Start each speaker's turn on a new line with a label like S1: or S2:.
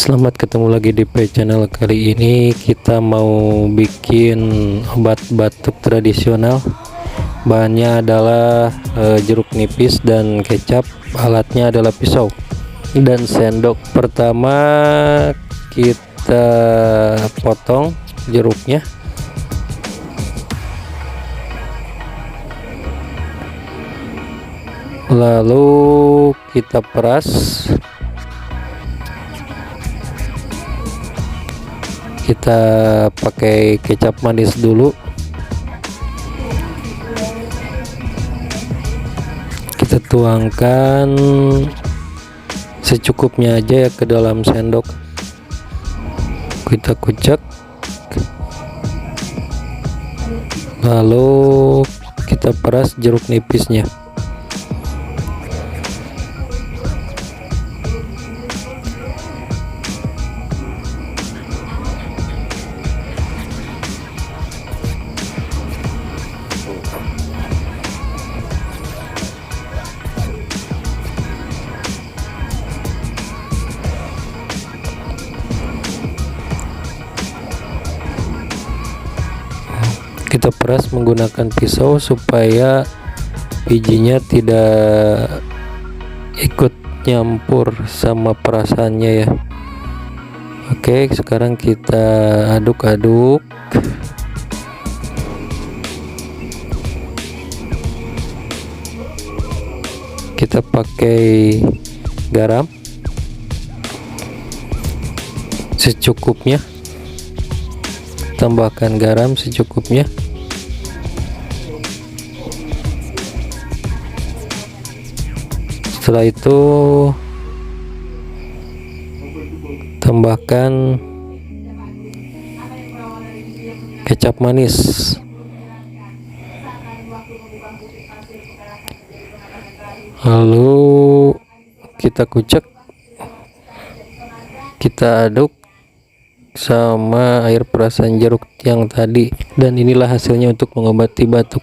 S1: Selamat ketemu lagi di channel. Kali ini kita mau bikin obat batuk tradisional. Bahannya adalah jeruk nipis dan kecap. Alatnya adalah pisau dan sendok. Pertama kita potong jeruknya, lalu kita peras. Kita pakai kecap manis dulu. Kita tuangkan secukupnya aja ya ke dalam sendok. Kita kucek, lalu kita peras jeruk nipisnya. Kita peras menggunakan pisau supaya bijinya tidak ikut nyampur sama perasannya ya. Oke, sekarang kita aduk-aduk. Kita pakai garam secukupnya. Tambahkan garam secukupnya. Setelah itu tambahkan kecap manis. Lalu kita kucek, kita aduk sama air perasan jeruk yang tadi, dan inilah hasilnya untuk mengobati batuk.